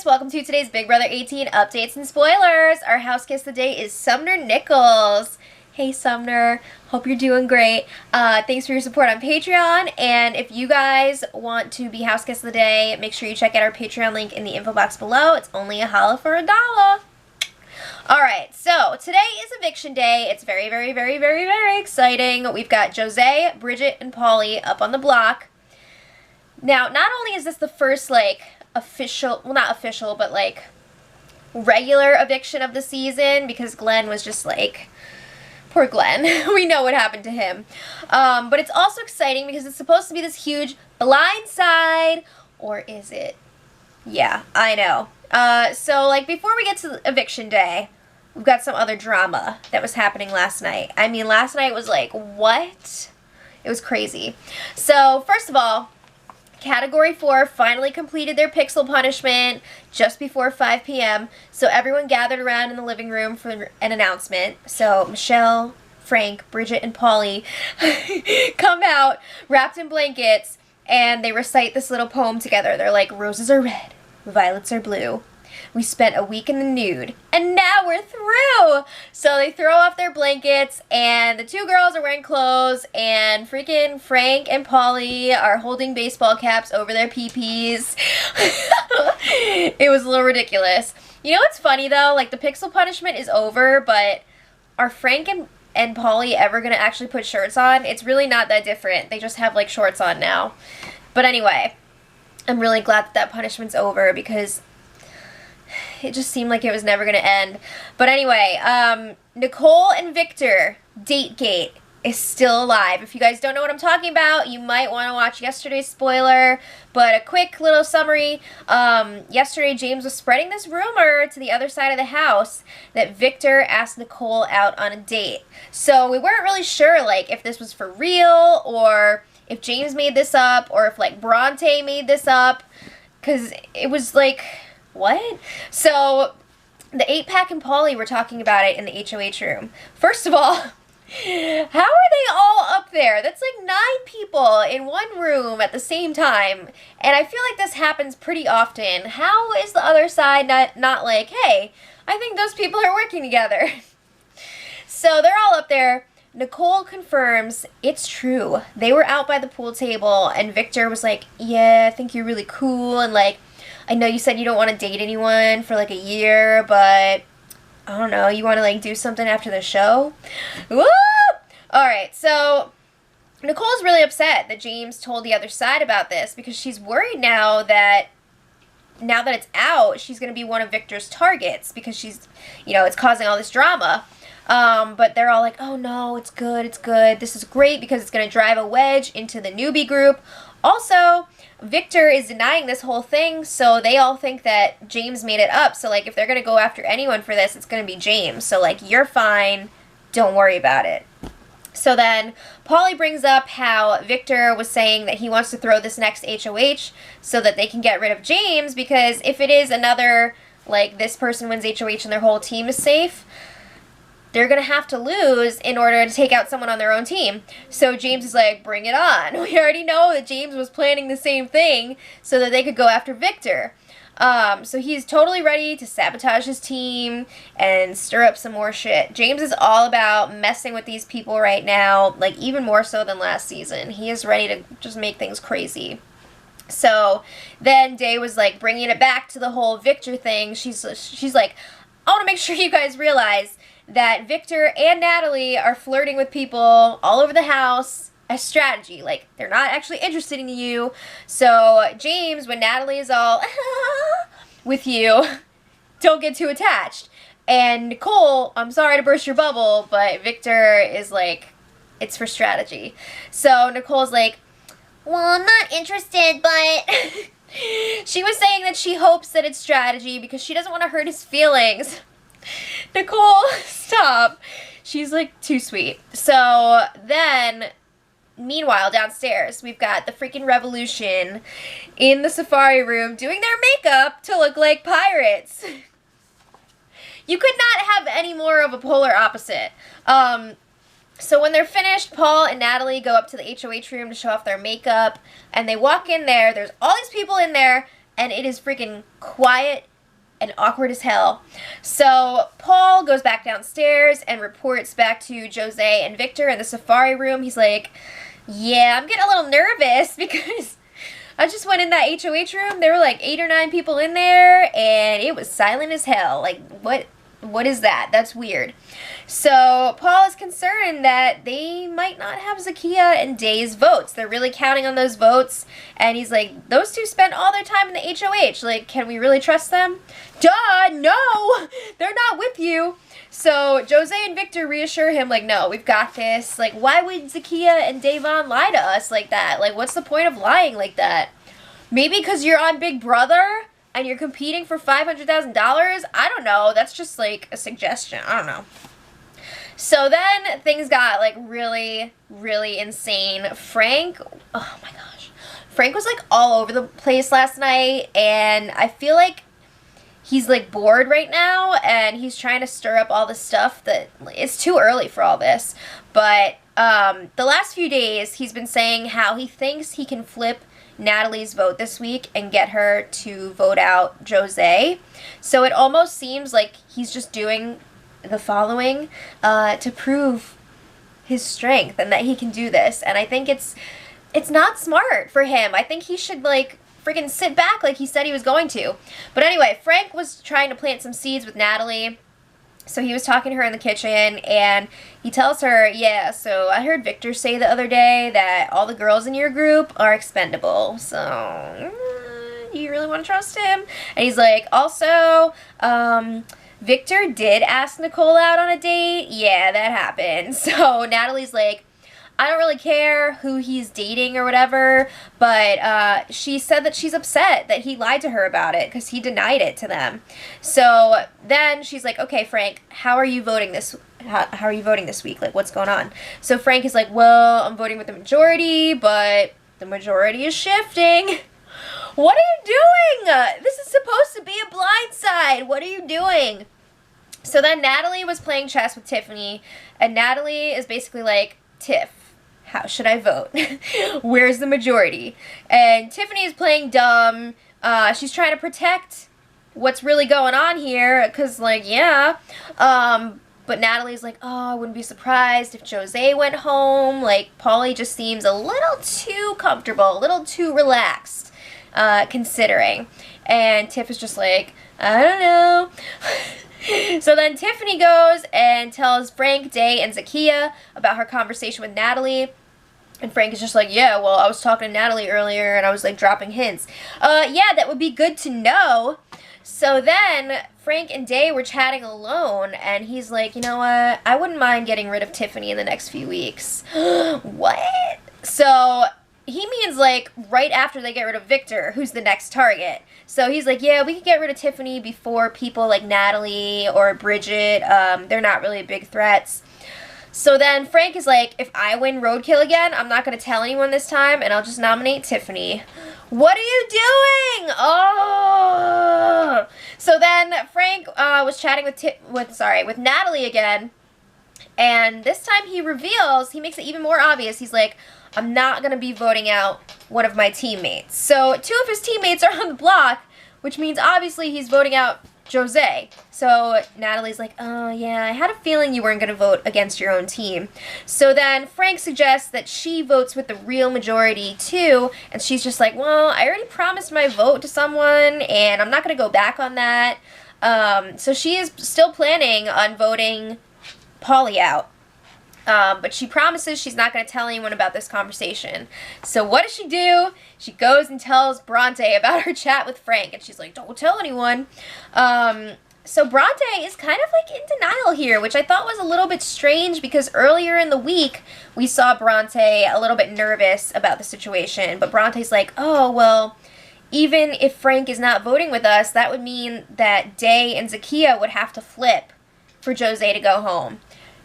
guys, welcome to today's Big Brother 18 updates and spoilers. Our house guest of the day is Sumner Nichols. Hey Sumner, hope you're doing great. Thanks for your support on Patreon, and if you guys want to be house guest of the day, make sure you check out our Patreon link in the info box below. It's only a holla for $1. Alright, so today is eviction day. It's very, very, very, very, very exciting. We've got Jose, Bridget, and Paulie up on the block. Now, not only is this the first, official, well, not official, but, regular eviction of the season, because Glenn was just, poor Glenn. We know what happened to him. But it's also exciting because it's supposed to be this huge blindside, or is it? Yeah, I know. So, before we get to eviction day, we've got some other drama that was happening last night. I mean, last night was what? It was crazy. So, first of all, Category 4 finally completed their pixel punishment just before 5 p.m., so everyone gathered around in the living room for an announcement. So Michelle, Frank, Bridget, and Paulie come out wrapped in blankets, and they recite this little poem together. They're like, "Roses are red, violets are blue. We spent a week in the nude, and now we're through." So they throw off their blankets, and the two girls are wearing clothes, and freaking Frank and Paulie are holding baseball caps over their pee-pees. It was a little ridiculous. You know what's funny, though? The pixel punishment is over, but are Frank and Paulie ever going to actually put shirts on? It's really not that different. They just have, shorts on now. But anyway, I'm really glad that punishment's over, because it just seemed like it was never going to end. But anyway, Nicole and Victor, Dategate, is still alive. If you guys don't know what I'm talking about, you might want to watch yesterday's spoiler. But a quick little summary. Yesterday, James was spreading this rumor to the other side of the house that Victor asked Nicole out on a date. So we weren't really sure, if this was for real, or if James made this up, or if, Bronte made this up. Because it was, what? So, the 8-pack and Paulie were talking about it in the HOH room. First of all, how are they all up there? That's 9 people in one room at the same time. And I feel like this happens pretty often. How is the other side not like, hey, I think those people are working together? So, they're all up there. Nicole confirms it's true. They were out by the pool table, and Victor was like, yeah, I think you're really cool, and I know you said you don't want to date anyone for a year, but I don't know, you want to do something after the show? Woo! Alright, so Nicole's really upset that James told the other side about this, because she's worried now that it's out, she's going to be one of Victor's targets, because she's, it's causing all this drama. But they're all like, oh no, it's good, this is great, because it's going to drive a wedge into the newbie group. Also, Victor is denying this whole thing, so they all think that James made it up. So, if they're going to go after anyone for this, it's going to be James. So, you're fine. Don't worry about it. So then, Paulie brings up how Victor was saying that he wants to throw this next HOH so that they can get rid of James, because if it is another, this person wins HOH and their whole team is safe, they're going to have to lose in order to take out someone on their own team. So James is like, bring it on. We already know that James was planning the same thing so that they could go after Victor. So he's totally ready to sabotage his team and stir up some more shit. James is all about messing with these people right now, even more so than last season. He is ready to just make things crazy. So then Day was bringing it back to the whole Victor thing. She's like, I want to make sure you guys realize that Victor and Natalie are flirting with people all over the house as strategy. They're not actually interested in you. So, James, when Natalie is all with you, don't get too attached. And Nicole, I'm sorry to burst your bubble, but Victor is it's for strategy. So, Nicole's like, well, I'm not interested, but she was saying that she hopes that it's strategy because she doesn't want to hurt his feelings. Nicole, stop. She's too sweet. So then, meanwhile, downstairs, we've got the freaking Revolution in the safari room doing their makeup to look like pirates. You could not have any more of a polar opposite. So when they're finished, Paul and Natalie go up to the HOH room to show off their makeup, and they walk in there. There's all these people in there, and it is freaking quiet and awkward as hell. So Paul goes back downstairs and reports back to Jose and Victor in the safari room. He's like, yeah, I'm getting a little nervous because I just went in that HOH room. There were like 8 or 9 people in there, and it was silent as hell. Like, what is that? That's weird. So Paul is concerned that they might not have Zakiya and Day's votes. They're really counting on those votes, and he's like, those two spent all their time in the HOH. Like, can we really trust them? Duh, no! They're not with you. So Jose and Victor reassure him, like, no, we've got this. Like, why would Zakiya and Davon lie to us like that? Like, what's the point of lying like that? Maybe because you're on Big Brother and you're competing for $500,000? I don't know. That's just, like, a suggestion. I don't know. So then things got, like, really, really insane. Frank, oh my gosh. Frank was, like, all over the place last night, and I feel like he's, like, bored right now, and he's trying to stir up all this stuff that it's too early for all this. But the last few days, he's been saying how he thinks he can flip Natalie's vote this week and get her to vote out Jose. So it almost seems like he's just doing the following to prove his strength and that he can do this. And I think it's not smart for him. I think he should, like, freaking sit back like he said he was going to. But anyway, Frank was trying to plant some seeds with Natalie. So he was talking to her in the kitchen, and he tells her, yeah, so I heard Victor say the other day that all the girls in your group are expendable. So, do you really want to trust him? And he's like, also, Victor did ask Nicole out on a date. Yeah, that happened. So Natalie's like, I don't really care who he's dating or whatever, but she said that she's upset that he lied to her about it because he denied it to them. So then she's like, okay, Frank, how are you voting this? How are you voting this week? Like, what's going on? So Frank is like, well, I'm voting with the majority, but the majority is shifting. What are you doing? This is supposed to be a blind side. What are you doing? So then Natalie was playing chess with Tiffany, and Natalie is basically like, Tiff, how should I vote? Where's the majority? And Tiffany is playing dumb. She's trying to protect what's really going on here, because, like, yeah. But Natalie's like, oh, I wouldn't be surprised if Jose went home. Like, Paulie just seems a little too comfortable, a little too relaxed, considering. And Tiff is just like, I don't know. So then Tiffany goes and tells Frank, Day, and Zakiya about her conversation with Natalie. And Frank is just like, yeah, well, I was talking to Natalie earlier, and I was, like, dropping hints. Yeah, that would be good to know. So then Frank and Day were chatting alone, and he's like, you know what? I wouldn't mind getting rid of Tiffany in the next few weeks. What? So he means, like, right after they get rid of Victor, who's the next target. So he's like, yeah, we could get rid of Tiffany before people like Natalie or Bridget. They're not really big threats. So then Frank is like, if I win Roadkill again, I'm not going to tell anyone this time, and I'll just nominate Tiffany. What are you doing? Oh! So then Frank was chatting with Natalie again, and this time he makes it even more obvious. He's like, I'm not going to be voting out one of my teammates. So 2 of his teammates are on the block, which means obviously he's voting out Jose. So Natalie's like, oh yeah, I had a feeling you weren't going to vote against your own team. So then Frank suggests that she votes with the real majority too, and she's just like, well, I already promised my vote to someone, and I'm not going to go back on that. So she is still planning on voting Paulie out. But she promises she's not going to tell anyone about this conversation. So what does she do? She goes and tells Bronte about her chat with Frank, and she's like, don't tell anyone. So Bronte is kind of like in denial here, which I thought was a little bit strange because earlier in the week we saw Bronte a little bit nervous about the situation. But Bronte's like, oh, well, even if Frank is not voting with us, that would mean that Day and Zakiya would have to flip for Jose to go home.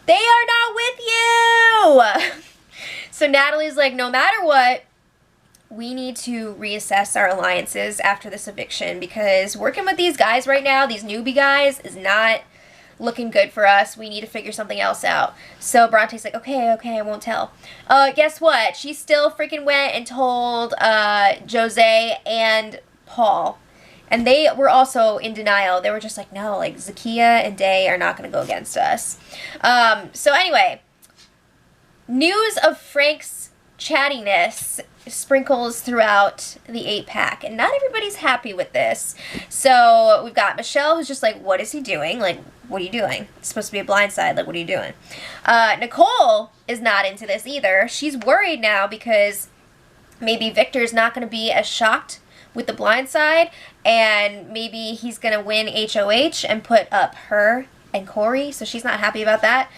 They are not with you! So Natalie's like, no matter what, we need to reassess our alliances after this eviction because working with these guys right now, these newbie guys, is not looking good for us. We need to figure something else out. So Bronte's like, okay, I won't tell. Guess what? She still freaking went and told Jose and Paul. And they were also in denial. They were just like, no, like Zakiya and Day are not going to go against us. So anyway, news of Frank's chattiness sprinkles throughout the 8-pack, and not everybody's happy with this. So we've got Michelle, who's just like, what is he doing? Like, what are you doing? It's supposed to be a blindside. Like, what are you doing? Nicole is not into this either. She's worried now because maybe Victor's not going to be as shocked with the blindside, and maybe he's going to win HOH and put up her and Corey, so she's not happy about that.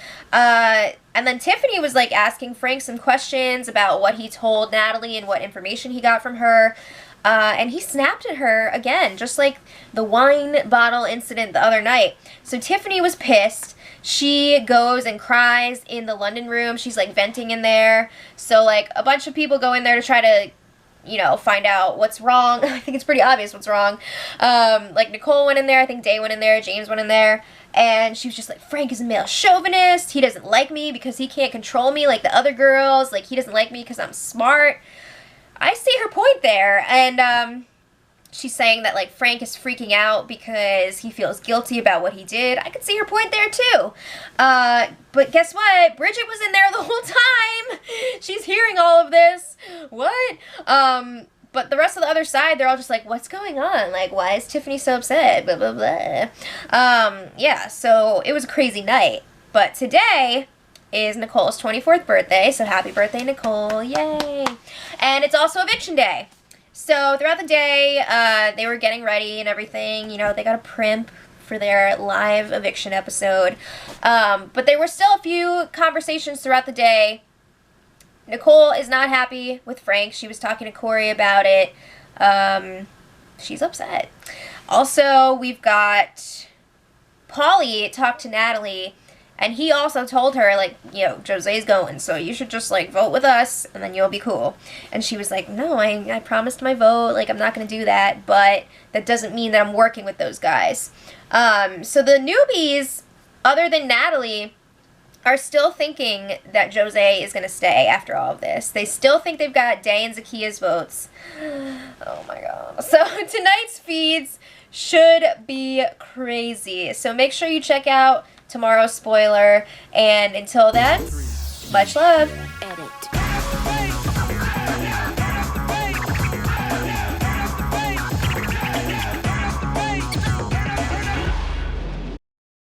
And then Tiffany was like asking Frank some questions about what he told Natalie and what information he got from her. And he snapped at her again, just like the wine bottle incident the other night. So Tiffany was pissed. She goes and cries in the London room. She's like venting in there. So like a bunch of people go in there to try to, you know, find out what's wrong. I think it's pretty obvious what's wrong. Like Nicole went in there. I think Day went in there. James went in there. And she was just like, Frank is a male chauvinist. He doesn't like me because he can't control me like the other girls. Like, he doesn't like me because I'm smart. I see her point there. And she's saying that, like, Frank is freaking out because he feels guilty about what he did. I could see her point there, too. But guess what? Bridget was in there the whole time. She's hearing all of this. What? But the rest of the other side, they're all just like, what's going on? Like, why is Tiffany so upset? Blah, blah, blah. Yeah, so it was a crazy night. But today is Nicole's 24th birthday, so happy birthday, Nicole. Yay. And it's also eviction day. So throughout the day, they were getting ready and everything. You know, they got a primp for their live eviction episode. But there were still a few conversations throughout the day. Nicole is not happy with Frank. She was talking to Corey about it. She's upset. Also, we've got Paulie talked to Natalie, and he also told her, like, you know, Jose's going, so you should just, like, vote with us, and then you'll be cool. And she was like, no, I promised my vote. Like, I'm not going to do that, but that doesn't mean that I'm working with those guys. So the newbies, other than Natalie, are still thinking that Jose is going to stay after all of this. They still think they've got Day and Zakiya's votes. Oh my god. So tonight's feeds should be crazy. So make sure you check out tomorrow's spoiler. And until then, much love. Edit.